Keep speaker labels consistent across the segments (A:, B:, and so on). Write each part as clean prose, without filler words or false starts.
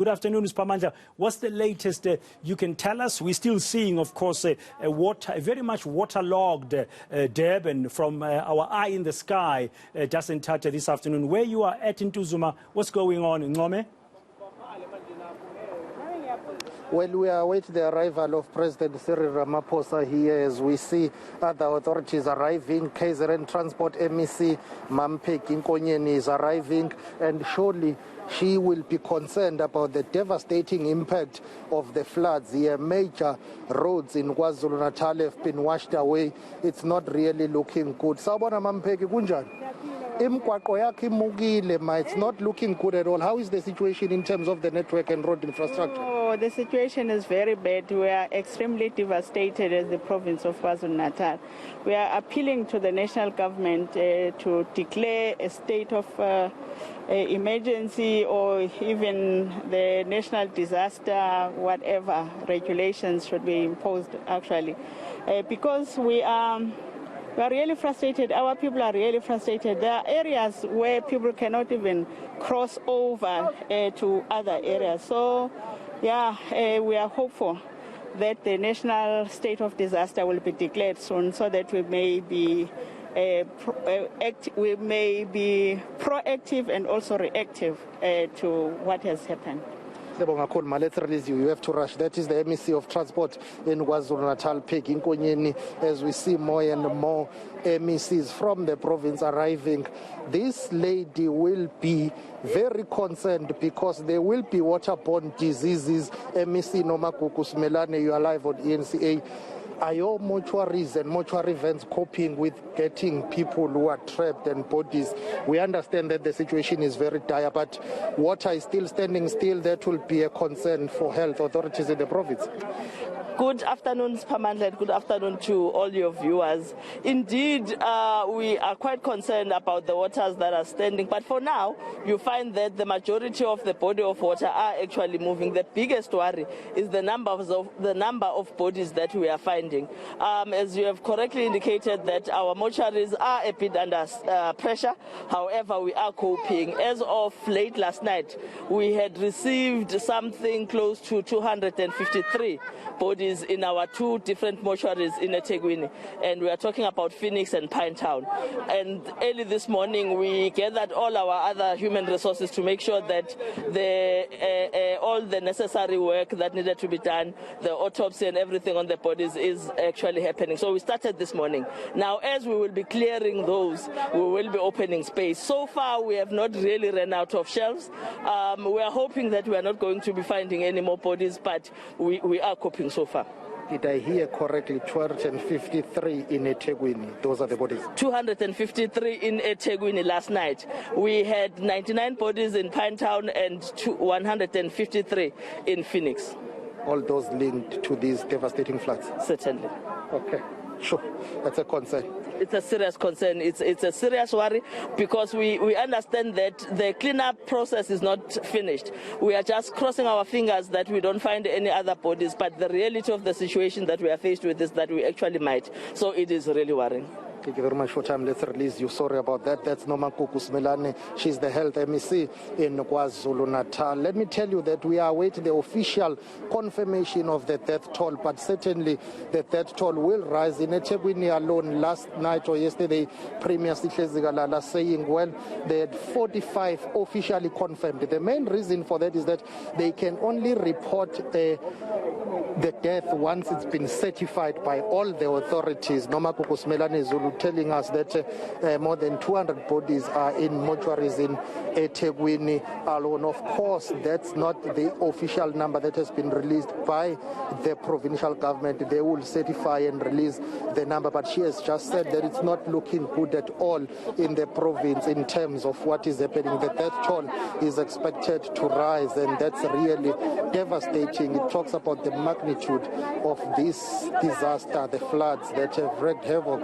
A: Good afternoon, Mr. Pamandla. What's the latest you can tell us? We're still seeing, of course, a very much waterlogged Durban from our eye in the sky just in touch this afternoon. Where you are at in Tuzuma, what's going on in Ngome?
B: Well, we await the arrival of President Cyril Ramaphosa here as we see other authorities arriving. KZN Transport MEC Mampe Kinkonyeni is arriving, and surely she will be concerned about the devastating impact of the floods here. Major roads in KwaZulu-Natal have been washed away. It's not really looking good. Sawubona Mampeki kunjani? Imgwaqo yakhe imukile ma, it's not looking good at all. How is the situation in terms of the network and road infrastructure?
C: Oh, the situation is very bad. We are extremely devastated as the province of KwaZulu-Natal. We are appealing to the national government to declare a state of emergency, or even the national disaster, whatever regulations should be imposed actually, because we are really frustrated. Our people are really frustrated. There are areas where people cannot even cross over to other areas. So, yeah, we are hopeful that the national state of disaster will be declared soon, so that we may be proactive and also reactive to what has happened.
B: Let's release you. You have to rush. That is the MEC of Transport in KwaZulu-Natal, Peggy Nkonyeni, as we see more and more MECs from the province arriving. This lady will be very concerned because there will be waterborne diseases. MEC Nomagugu, Simelane, you are live on ENCA. Are your mortuaries and mortuary vents coping with getting people who are trapped and bodies? We understand that the situation is very dire, but water is still standing still. That will be a concern for health authorities in the province.
D: Good afternoon, Pamandla. Good afternoon to all your viewers. Indeed, we are quite concerned about the waters that are standing. But for now, you find that the majority of the body of water are actually moving. The biggest worry is the number of bodies that we are finding. As you have correctly indicated, that our mortuaries are a bit under pressure. However, we are coping. As of late last night, we had received something close to 253 bodies in our two different mortuaries in eThekwini, and we are talking about Phoenix and Pinetown. And early this morning, we gathered all our other human resources to make sure that all the necessary work that needed to be done, the autopsy and everything on the bodies, is actually happening. So we started this morning. Now, as we will be clearing those, we will be opening space. So far, we have not really run out of shelves. We are hoping that we are not going to be finding any more bodies, but we are coping so far.
B: Did I hear correctly? 253 in eThekwini. Those are the bodies.
D: 253 in eThekwini last night. We had 99 bodies in Pinetown and 153 in Phoenix.
B: All those linked to these devastating floods?
D: Certainly.
B: Okay, sure. That's a concern.
D: It's a serious concern. It's a serious worry, because we understand that the cleanup process is not finished. We are just crossing our fingers that we don't find any other bodies, but the reality of the situation that we are faced with is that we actually might. So it is really worrying.
B: Thank you very much for time. Let's release you. Sorry about that. That's Nomagugu Simelane. She's the health MEC in KwaZulu-Natal. Let me tell you that we are awaiting the official confirmation of the death toll, but certainly the death toll will rise. In eThekwini alone, last night or yesterday, Premier Sihlezi saying, well, they had 45 officially confirmed. The main reason for that is that they can only report the death once it's been certified by all the authorities. Nomagugu Simelane Zulu telling us that more than 200 bodies are in mortuaries in eThekwini alone. Of course, that's not the official number that has been released by the provincial government. They will certify and release the number, but she has just said that it's not looking good at all in the province in terms of what is happening. The death toll is expected to rise, and that's really devastating. It talks about the magnitude of this disaster, the floods that have wreaked havoc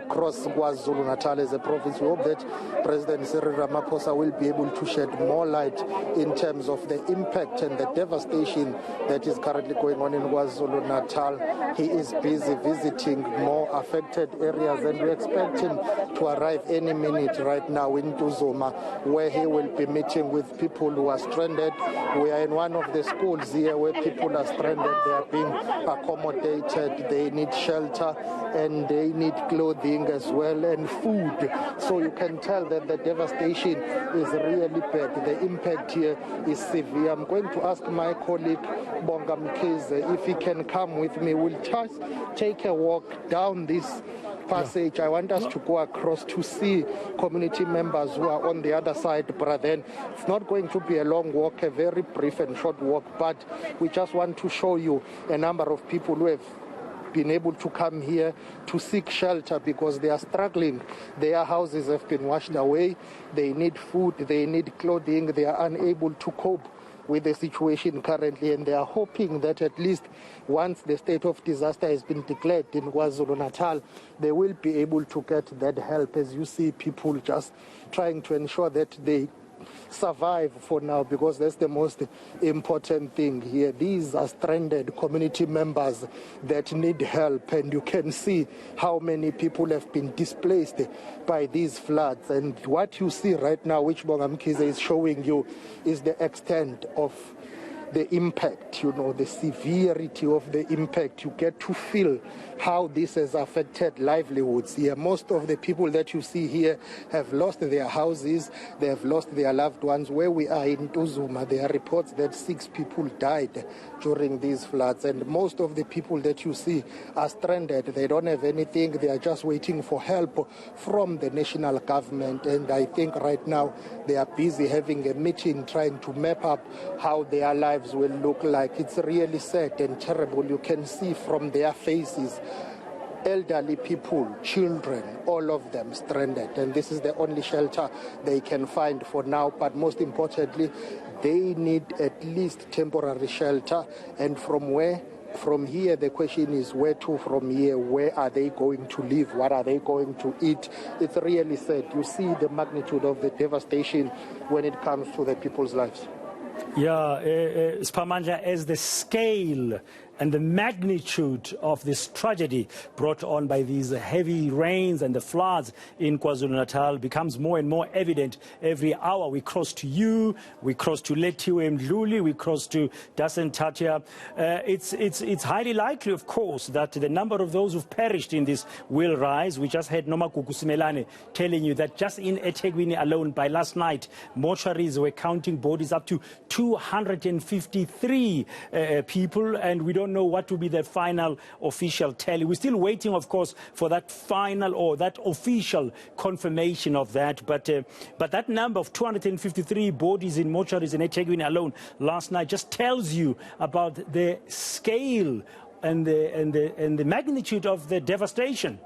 B: across KwaZulu-Natal as a province. We hope that President Cyril Ramaphosa will be able to shed more light in terms of the impact and the devastation that is currently going on in KwaZulu-Natal. He is busy visiting more affected areas, and we expect him to arrive any minute right now in Tuzuma, where he will be meeting with people who are stranded. We are in one of the schools here where people are stranded. They are being accommodated. They need shelter and they need clothing as well and food. So you can tell that the devastation is really bad. The impact here is severe. I'm going to ask my colleague Bonga Mkhize if he can come with me. We'll just take a walk down this passage. I want us to go across to see community members who are on the other side, but then it's not going to be a long walk, a very brief and short walk, but we just want to show you a number of people who have been able to come here to seek shelter because they are struggling. Their houses have been washed away. They need food, they need clothing, they are unable to cope with the situation currently, and they are hoping that at least once the state of disaster has been declared in KwaZulu-Natal, they will be able to get that help. As you see, people just trying to ensure that they survive for now, because that's the most important thing here. These are stranded community members that need help, and you can see how many people have been displaced by these floods. And what you see right now, which Bonga Mkhize is showing you, is the extent of the impact, the severity of the impact. You get to feel how this has affected livelihoods here. Most of the people that you see here have lost their houses, they have lost their loved ones. Where we are in Tuzuma, there are reports that 6 people died during these floods, and most of the people that you see are stranded. They don't have anything, they are just waiting for help from the national government, and I think right now they are busy having a meeting trying to map up how their lives will look like. It's really sad and terrible. You can see from their faces, elderly people, children, all of them stranded, and this is the only shelter they can find for now. But most importantly, they need at least temporary shelter. And from here, the question is where to from here? Where are they going to live? What are they going to eat? It's really sad. You see the magnitude of the devastation when it comes to the people's lives.
A: Yeah, Simelane, as the scale and the magnitude of this tragedy brought on by these heavy rains and the floods in KwaZulu-Natal becomes more and more evident every hour. We cross to you, we cross to Lethiwe Mdluli, we cross to Dasentatya. It's highly likely, of course, that the number of those who've perished in this will rise. We just had Nomagugu Simelane telling you that just in eThekwini alone by last night, mortuaries were counting bodies up to 253 people, and we don't know what will be the final official tally. We're still waiting, of course, for that final or that official confirmation of that. But that number of 253 bodies in mortuaries in eThekwini alone last night just tells you about the scale and the magnitude of the devastation.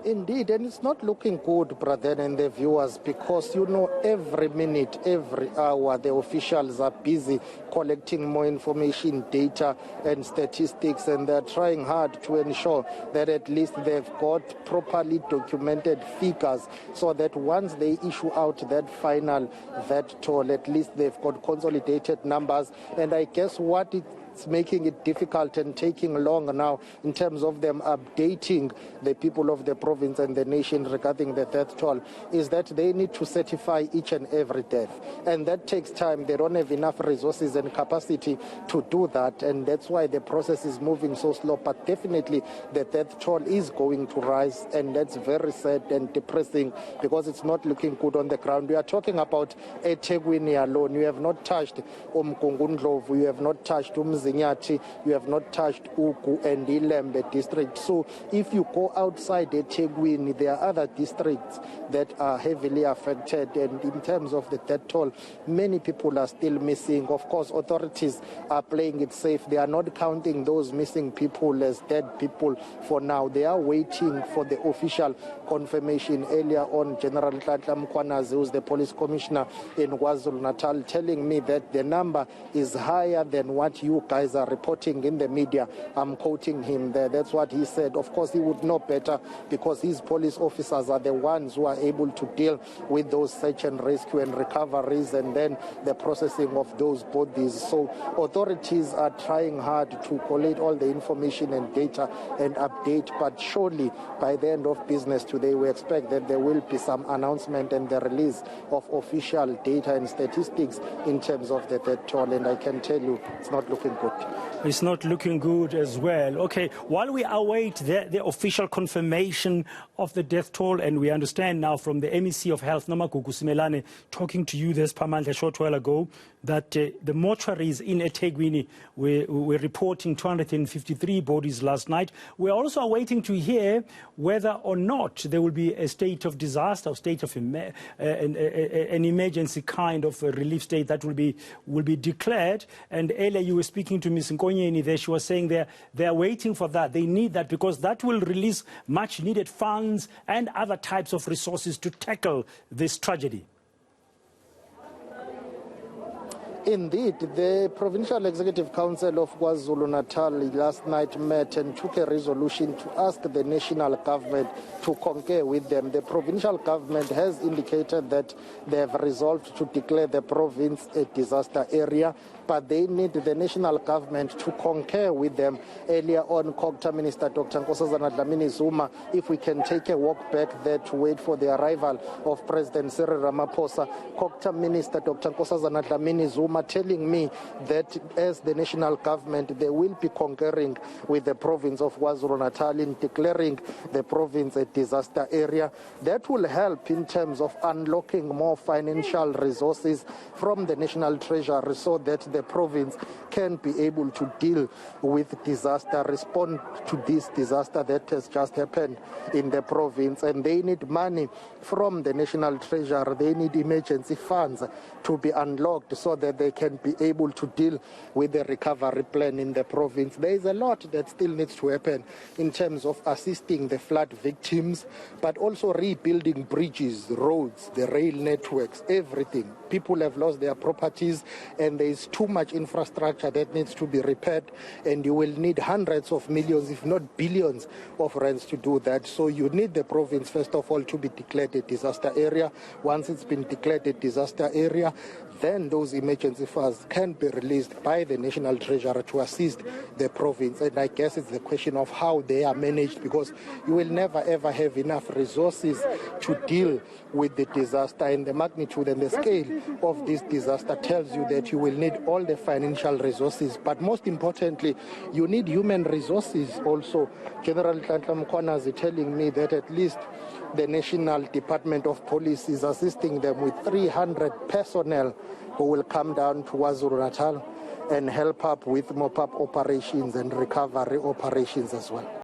B: Indeed, and it's not looking good, brother, and the viewers, because every minute, every hour, the officials are busy collecting more information, data and statistics, and they're trying hard to ensure that at least they've got properly documented figures, so that once they issue out that final vet toll, at least they've got consolidated numbers. And I guess what it's making it difficult and taking long now in terms of them updating the people of the province and the nation regarding the death toll is that they need to certify each and every death, and that takes time. They don't have enough resources and capacity to do that, and that's why the process is moving so slow. But definitely the death toll is going to rise, and that's very sad and depressing because it's not looking good on the ground. We are talking about eThekwini alone. You have not touched Umgungundlovu, you have not touched Zinyati, you have not touched Ugu and Ilembe district. So if you go outside eThekwini, there are other districts that are heavily affected, and in terms of the death toll, many people are still missing. Of course, authorities are playing it safe. They are not counting those missing people as dead people for now. They are waiting for the official confirmation. Earlier on, General Tlatla Mkhwanazi, who is the police commissioner in KwaZulu-Natal, telling me that the number is higher than what you guys are reporting in the media. I'm quoting him there. That's what he said. Of course, he would know better because his police officers are the ones who are able to deal with those search and rescue and recoveries and then the processing of those bodies. So authorities are trying hard to collate all the information and data and update, but surely by the end of business today, we expect that there will be some announcement and the release of official data and statistics in terms of the death toll, and I can tell you it's not looking good.
A: It's not looking good as well. Okay, while we await the official confirmation of the death toll, and we understand now from the MEC of Health, Nomagugu Simelane, talking to you this Pamandla a short while ago, that the mortuaries in eThekwini were reporting 253 bodies last night. We're also awaiting to hear whether or not there will be a state of disaster, or state of an emergency kind of a relief state that will be declared. And earlier you were speaking to Ms. Nkonyeni there. She was saying they're waiting for that. They need that because that will release much needed funds and other types of resources to tackle this tragedy.
B: Indeed, the Provincial Executive Council of KwaZulu-Natal last night met and took a resolution to ask the national government to concur with them. The provincial government has indicated that they have resolved to declare the province a disaster area, but they need the national government to concur with them. Earlier on, COGTA Minister Dr. Nkosazana Dlamini-Zuma, if we can take a walk back there to wait for the arrival of President Cyril Ramaphosa, COGTA Minister Dr. Nkosazana Dlamini-Zuma telling me that as the national government, they will be concurring with the province of KwaZulu-Natal in declaring the province a disaster area. That will help in terms of unlocking more financial resources from the national treasury so that the province can be able to deal with disaster, respond to this disaster that has just happened in the province. And they need money from the national treasury. They need emergency funds to be unlocked so that they can be able to deal with the recovery plan in the province. There is a lot that still needs to happen in terms of assisting the flood victims, but also rebuilding bridges, roads, the rail networks, everything. People have lost their properties and there is too much infrastructure that needs to be repaired, and you will need hundreds of millions, if not billions of rands to do that. So you need the province, first of all, to be declared a disaster area. Once it's been declared a disaster area, then those emergency funds can be released by the National Treasury to assist the province. And I guess it's the question of how they are managed, because you will never ever have enough resources to deal with the disaster. And the magnitude and the scale of this disaster tells you that you will need all the financial resources, but most importantly, you need human resources also. General Nhlanhla Mkhwanazi is telling me that at least the National Department of Police is assisting them with 300 personnel who will come down to KwaZulu-Natal and help up with mop-up operations and recovery operations as well.